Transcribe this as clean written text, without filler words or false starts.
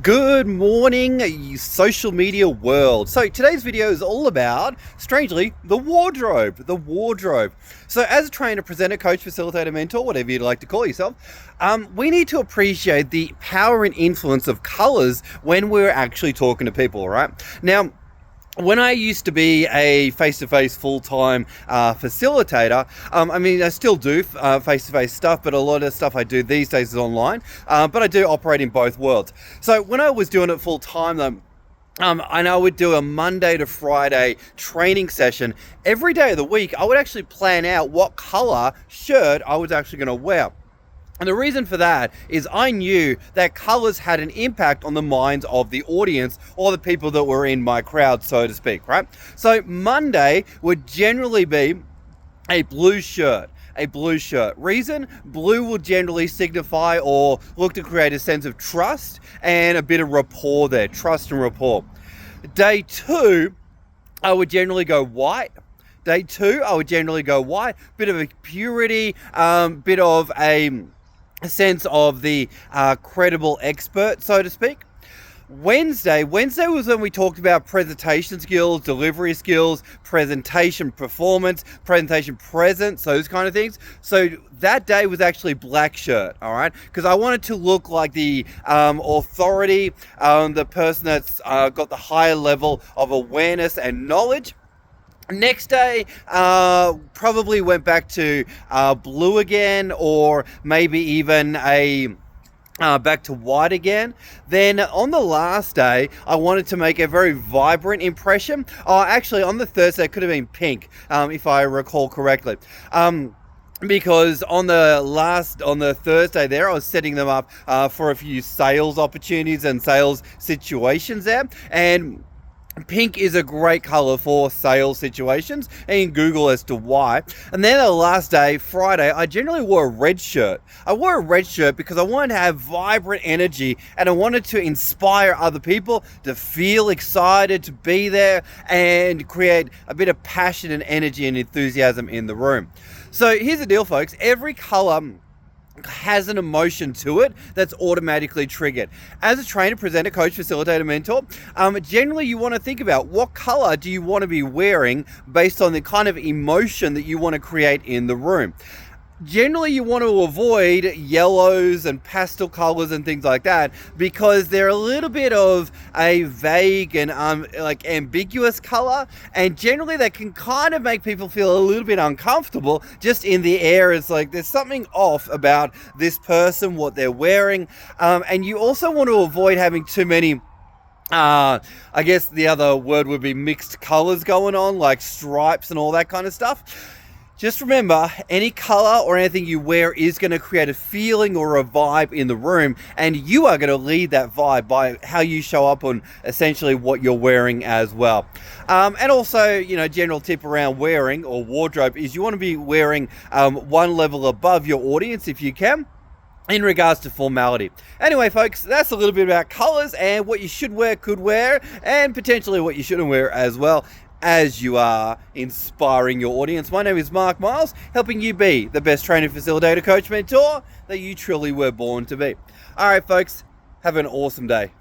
Good morning, you social media world. So today's video is all about, strangely, the wardrobe. So as a trainer, presenter, coach, facilitator, mentor, whatever you'd like to call yourself, we need to appreciate the power and influence of colors when we're actually talking to people, right? Now, when I used to be a face-to-face full-time facilitator, I still do face-to-face stuff, but a lot of stuff I do these days is online, but I do operate in both worlds. So when I was doing it full-time, though, and I would do a Monday to Friday training session. Every day of the week, I would actually plan out what color shirt I was actually going to wear. And the reason for that is I knew that colors had an impact on the minds of the audience or the people that were in my crowd, so to speak, right? So Monday would generally be a blue shirt. Reason? Blue will generally signify or look to create a sense of trust and a bit of rapport there, trust and rapport. Day two, I would generally go white. Bit of a purity, bit of a sense of the credible expert, so to speak. Wednesday was when we talked about presentation skills, delivery skills, presentation performance, presentation presence, those kind of things. So that day was actually black shirt, all right? Because I wanted to look like the authority, the person that's got the higher level of awareness and knowledge. Next day, probably went back to blue again, or maybe even back to white again. Then on the last day, I wanted to make a very vibrant impression. Actually, on the Thursday, it could have been pink, if I recall correctly. Because on the Thursday there, I was setting them up for a few sales opportunities and sales situations there. And pink is a great color for sales situations, and Google as to why. And then the last day, Friday, I generally wore a red shirt. I wore a red shirt because I wanted to have vibrant energy, and I wanted to inspire other people to feel excited to be there and create a bit of passion and energy and enthusiasm in the room. So here's the deal, folks. Every color has an emotion to it that's automatically triggered. As a trainer, presenter, coach, facilitator, mentor, generally you want to think about what color do you want to be wearing based on the kind of emotion that you want to create in the room. Generally, you want to avoid yellows and pastel colors and things like that because they're a little bit of a vague and ambiguous color, and generally they can kind of make people feel a little bit uncomfortable just in the air. It's like there's something off about this person, what they're wearing, and you also want to avoid having too many I guess the other word would be mixed colors going on, like stripes and all that kind of stuff. Just remember, any color or anything you wear is going to create a feeling or a vibe in the room, and you are going to lead that vibe by how you show up on essentially what you're wearing as well. And also, general tip around wearing or wardrobe is you want to be wearing one level above your audience if you can, in regards to formality. Anyway, folks, that's a little bit about colors and what you should wear, could wear, and potentially what you shouldn't wear as well, as you are inspiring your audience. My name is Mark Miles, helping you be the best trainer, facilitator, coach, mentor that you truly were born to be. All right, folks, have an awesome day.